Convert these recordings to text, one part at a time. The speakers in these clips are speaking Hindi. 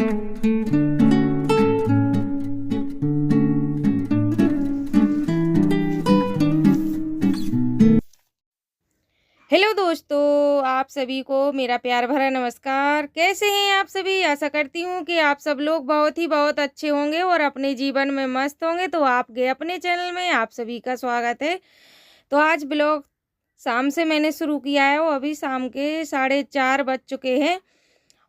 हेलो दोस्तों, आप सभी को मेरा प्यार भरा नमस्कार। कैसे हैं आप सभी? आशा करती हूँ कि आप सब लोग बहुत अच्छे होंगे और अपने जीवन में मस्त होंगे। तो आपके अपने चैनल में आप सभी का स्वागत है। तो आज ब्लॉग शाम से मैंने शुरू किया है और अभी शाम के 4:30 बज चुके हैं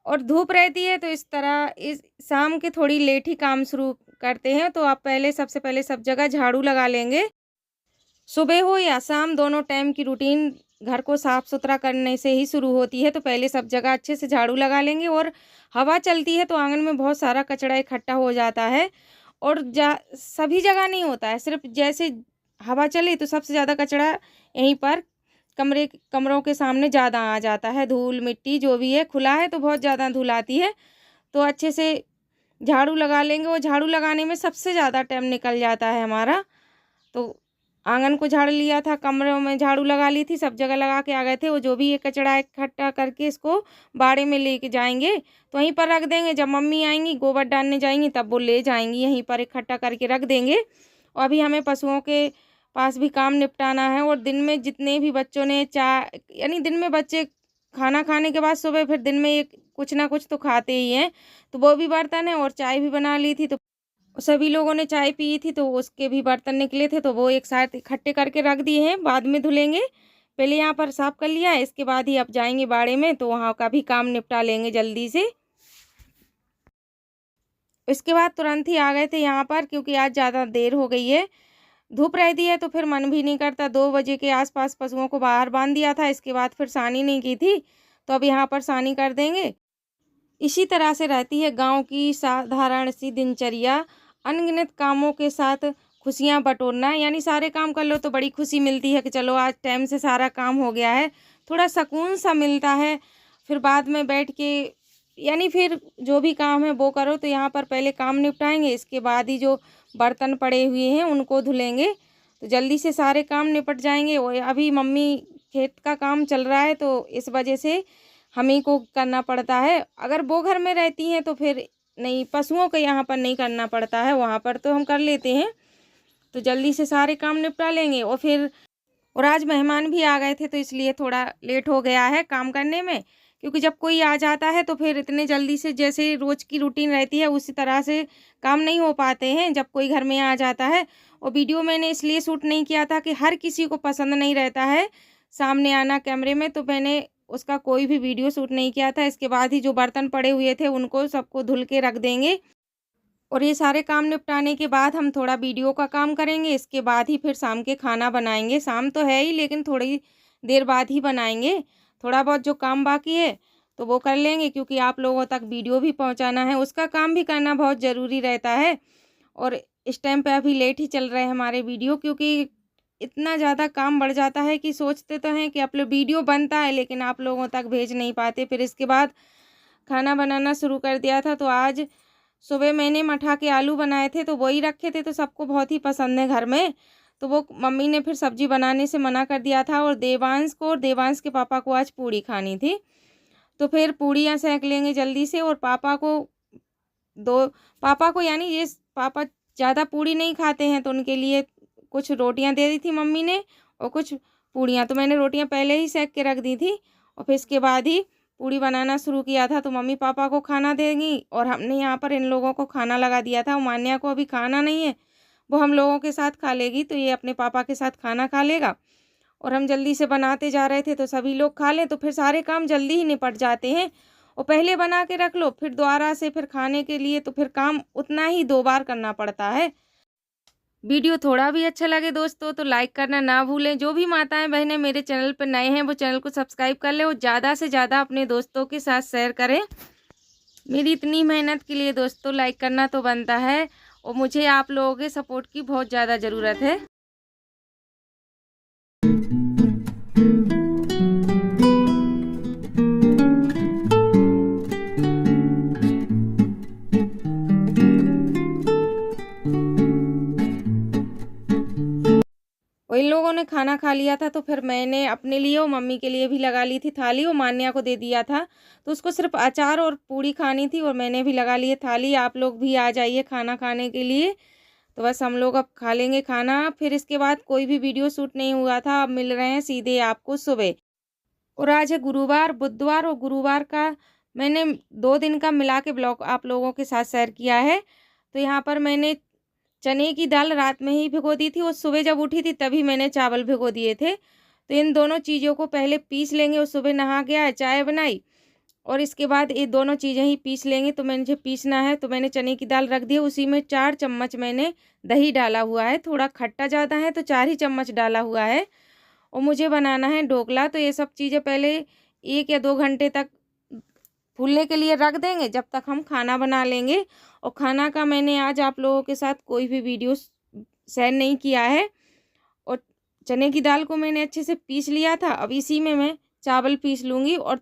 और धूप रहती है, तो इस तरह इस शाम के थोड़ी लेट ही काम शुरू करते हैं। तो आप सबसे पहले सब जगह झाड़ू लगा लेंगे। सुबह हो या शाम, दोनों टाइम की रूटीन घर को साफ सुथरा करने से ही शुरू होती है। तो पहले सब जगह अच्छे से झाड़ू लगा लेंगे। और हवा चलती है तो आंगन में बहुत सारा कचरा इकट्ठा हो जाता है और सभी जगह नहीं होता है, सिर्फ जैसे हवा चले तो सबसे ज़्यादा कचरा यहीं पर कमरों के सामने ज़्यादा आ जाता है। धूल मिट्टी जो भी है, खुला है तो बहुत ज़्यादा धूल आती है। तो अच्छे से झाड़ू लगा लेंगे और झाड़ू लगाने में सबसे ज़्यादा टाइम निकल जाता है हमारा। तो आंगन को झाड़ लिया था, कमरों में झाड़ू लगा ली थी, सब जगह लगा के आ गए थे। वो जो भी ये कचरा इकट्ठा करके इसको बाड़े में लेके जाएंगे, तो वहीं पर रख देंगे। जब मम्मी आएंगी गोबर डालने जाएंगी तब वो ले जाएंगी, यहीं पर इकट्ठा करके रख देंगे। और अभी हमें पशुओं के पास भी काम निपटाना है। और दिन में जितने भी बच्चों ने चाय, यानी दिन में बच्चे खाना खाने के बाद सुबह फिर दिन में एक कुछ ना कुछ तो खाते ही हैं, तो वो भी बर्तन है। और चाय भी बना ली थी, तो सभी लोगों ने चाय पी थी तो उसके भी बर्तन निकले थे, तो वो एक साथ इकट्ठे करके रख दिए हैं, बाद में धुलेंगे। पहले यहाँ पर साफ कर लिया है, इसके बाद ही अब जाएंगे बाड़े में, तो वहाँ का भी काम निपटा लेंगे जल्दी से। इसके बाद तुरंत ही आ गए थे यहाँ पर, क्योंकि आज ज़्यादा देर हो गई है, धूप रहती है तो फिर मन भी नहीं करता। 2 बजे के आसपास पशुओं को बाहर बांध दिया था, इसके बाद फिर सानी नहीं की थी, तो अब यहाँ पर सानी कर देंगे। इसी तरह से रहती है गांव की साधारण सी दिनचर्या। अनगिनत कामों के साथ खुशियां बटोरना, यानी सारे काम कर लो तो बड़ी खुशी मिलती है कि चलो आज टाइम से सारा काम हो गया है, थोड़ा सुकून सा मिलता है। फिर बाद में बैठ के, यानी फिर जो भी काम है वो करो। तो यहाँ पर पहले काम निपटाएंगे, इसके बाद ही जो बर्तन पड़े हुए हैं उनको धुलेंगे, तो जल्दी से सारे काम निपट जाएंगे। और अभी मम्मी खेत का काम चल रहा है तो इस वजह से हमें को करना पड़ता है। अगर वो घर में रहती हैं तो फिर नहीं, पशुओं को यहाँ पर नहीं करना पड़ता है, वहाँ पर तो हम कर लेते हैं। तो जल्दी से सारे काम निपटा लेंगे। और आज मेहमान भी आ गए थे तो इसलिए थोड़ा लेट हो गया है काम करने में, क्योंकि जब कोई आ जाता है तो फिर इतने जल्दी से जैसे रोज़ की रूटीन रहती है उसी तरह से काम नहीं हो पाते हैं जब कोई घर में आ जाता है। और वीडियो मैंने इसलिए शूट नहीं किया था कि हर किसी को पसंद नहीं रहता है सामने आना कैमरे में, तो मैंने उसका कोई भी वीडियो शूट नहीं किया था। इसके बाद ही जो बर्तन पड़े हुए थे उनको सबको धुल के रख देंगे। और ये सारे काम निपटाने के बाद हम थोड़ा वीडियो का काम करेंगे, इसके बाद ही फिर शाम के खाना बनाएंगे। शाम तो है ही लेकिन थोड़ी देर बाद ही बनाएंगे। थोड़ा बहुत जो काम बाकी है तो वो कर लेंगे, क्योंकि आप लोगों तक वीडियो भी पहुंचाना है, उसका काम भी करना बहुत ज़रूरी रहता है। और इस टाइम पे अभी लेट ही चल रहे हैं हमारे वीडियो, क्योंकि इतना ज़्यादा काम बढ़ जाता है कि सोचते तो हैं कि अपलोड वीडियो बनता है लेकिन आप लोगों तक भेज नहीं पाते। फिर इसके बाद खाना बनाना शुरू कर दिया था। तो आज सुबह मैंने मठा के आलू बनाए थे तो वही रखे थे, तो सबको बहुत ही पसंद है घर में। तो वो मम्मी ने फिर सब्जी बनाने से मना कर दिया था। और देवांश के पापा को आज पूड़ी खानी थी, तो फिर पूड़ियाँ सेक लेंगे जल्दी से। और पापा को यानी ये पापा ज़्यादा पूड़ी नहीं खाते हैं, तो उनके लिए कुछ रोटियां दे दी थी मम्मी ने और कुछ पूड़ियाँ। तो मैंने रोटियां पहले ही सेक के रख दी थी और फिर इसके बाद ही पूड़ी बनाना शुरू किया था। तो मम्मी पापा को खाना देंगी और हमने यहाँ पर इन लोगों को खाना लगा दिया था। मान्या को अभी खाना नहीं है, वो हम लोगों के साथ खा लेगी, तो ये अपने पापा के साथ खाना खा लेगा। और हम जल्दी से बनाते जा रहे थे तो सभी लोग खा लें तो फिर सारे काम जल्दी ही निपट जाते हैं। और पहले बना के रख लो फिर दोबारा से फिर खाने के लिए, तो फिर काम उतना ही 2 बार करना पड़ता है। वीडियो थोड़ा भी अच्छा लगे दोस्तों तो लाइक करना ना भूलें। जो भी माताएं बहनें मेरे चैनल पर नए हैं वो चैनल को सब्सक्राइब कर लें और ज़्यादा से ज़्यादा अपने दोस्तों के साथ शेयर करें। मेरी इतनी मेहनत के लिए दोस्तों लाइक करना तो बनता है और मुझे आप लोगों के सपोर्ट की बहुत ज़्यादा ज़रूरत है। और इन लोगों ने ने खाना खा लिया था तो फिर मैंने अपने लिए और मम्मी के लिए भी लगा ली थी थाली और मान्या को दे दिया था। तो उसको सिर्फ अचार और पूड़ी खानी थी और मैंने भी लगा लिए थाली। आप लोग भी आ जाइए खाना खाने के लिए। तो बस हम लोग अब खा लेंगे खाना, फिर इसके बाद कोई भी वीडियो शूट नहीं हुआ था। अब मिल रहे हैं सीधे आपको सुबह। और आज है गुरुवार, बुधवार और गुरुवार का मैंने 2 दिन का मिला के ब्लॉग आप लोगों के साथ शेयर किया है। तो यहाँ पर मैंने चने की दाल रात में ही भिगो दी थी और सुबह जब उठी थी तभी मैंने चावल भिगो दिए थे। तो इन दोनों चीज़ों को पहले पीस लेंगे। और सुबह नहा के आए, चाय बनाई और इसके बाद ये दोनों चीज़ें ही पीस लेंगे। तो मैंने जो पीसना है, तो मैंने चने की दाल रख दी है, उसी में 4 चम्मच मैंने दही डाला हुआ है। थोड़ा खट्टा ज़्यादा है तो 4 ही चम्मच डाला हुआ है। और मुझे बनाना है ढोकला। तो ये सब चीज़ें पहले 1 या 2 घंटे तक फूलने के लिए रख देंगे, जब तक हम खाना बना लेंगे। और खाना का मैंने आज आप लोगों के साथ कोई भी वीडियो शेयर नहीं किया है। और चने की दाल को मैंने अच्छे से पीस लिया था। अब इसी में मैं चावल पीस लूँगी और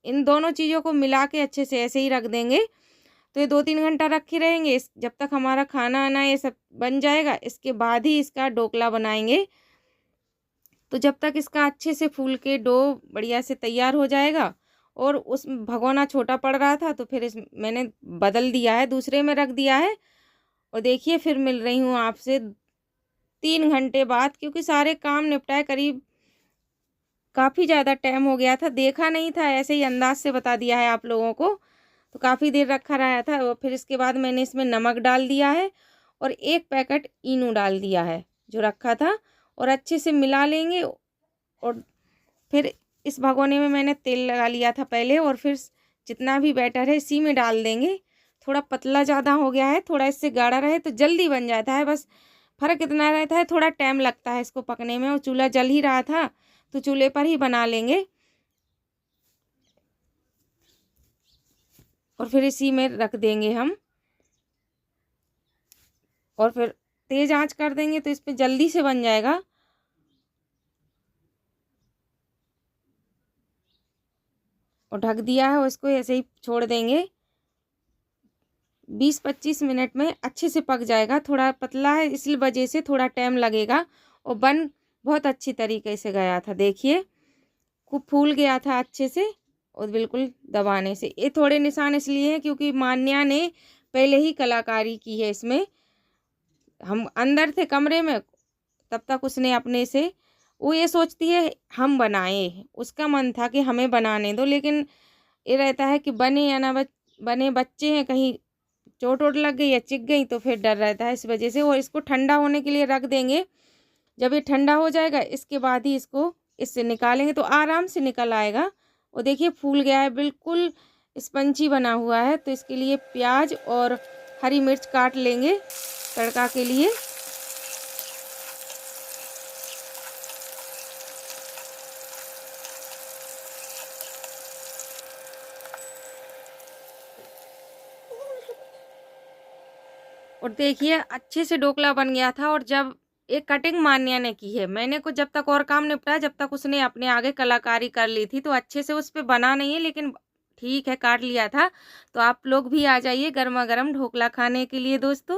इन दोनों चीज़ों को मिला के अच्छे से ऐसे ही रख देंगे। तो ये 2-3 घंटा रखे रहेंगे, जब तक हमारा खाना आना ये सब बन जाएगा। इसके बाद ही इसका ढोकला बनाएंगे। तो जब तक इसका अच्छे से फूल के डो बढ़िया से तैयार हो जाएगा। और उस भगोना छोटा पड़ रहा था तो फिर इस मैंने बदल दिया है, दूसरे में रख दिया है। और देखिए फिर मिल रही हूँ आपसे 3 घंटे बाद, क्योंकि सारे काम निपटाए, करीब काफ़ी ज़्यादा टाइम हो गया था, देखा नहीं था, ऐसे ही अंदाज से बता दिया है आप लोगों को। तो काफ़ी देर रखा रहा था। और फिर इसके बाद मैंने इसमें नमक डाल दिया है और 1 पैकेट इनो डाल दिया है जो रखा था, और अच्छे से मिला लेंगे। और फिर इस भगोने में मैंने तेल लगा लिया था पहले, और फिर जितना भी बैटर है इसी में डाल देंगे। थोड़ा पतला ज़्यादा हो गया है, थोड़ा इससे गाढ़ा रहे तो जल्दी बन जाता है। बस फ़र्क इतना रहता है, थोड़ा टाइम लगता है इसको पकने में। और चूल्हा जल ही रहा था तो चूल्हे पर ही बना लेंगे। और फिर इसी में रख देंगे हम, और फिर तेज़ आंच कर देंगे तो इस पर जल्दी से बन जाएगा। और ढक दिया है और इसको ऐसे ही छोड़ देंगे। 20-25 मिनट में अच्छे से पक जाएगा। थोड़ा पतला है इसलिए वजह से थोड़ा टाइम लगेगा। और बन बहुत अच्छी तरीके से गया था, देखिए खूब फूल गया था अच्छे से। और बिल्कुल दबाने से ये थोड़े निशान इसलिए हैं क्योंकि मान्या ने पहले ही कलाकारी की है इसमें। हम अंदर थे कमरे में, तब तक उसने अपने से, वो ये सोचती है हम बनाएं, उसका मन था कि हमें बनाने दो, लेकिन ये रहता है कि बने या ना बने, बच्चे हैं, कहीं चोट वोट लग गई या चिक गई तो फिर डर रहता है इस वजह से। और इसको ठंडा होने के लिए रख देंगे। जब ये ठंडा हो जाएगा इसके बाद ही इसको इससे निकालेंगे तो आराम से निकल आएगा। और देखिए फूल गया है, बिल्कुल स्पंजी बना हुआ है। तो इसके लिए प्याज और हरी मिर्च काट लेंगे तड़का के लिए। और देखिए अच्छे से ढोकला बन गया था। और जब एक कटिंग मान्या ने की है, मैंने को जब तक और काम निपटाया जब तक उसने अपने आगे कलाकारी कर ली थी। तो अच्छे से उस पे बना नहीं है, लेकिन ठीक है काट लिया था। तो आप लोग भी आ जाइए गर्मा गर्म ढोकला खाने के लिए दोस्तों।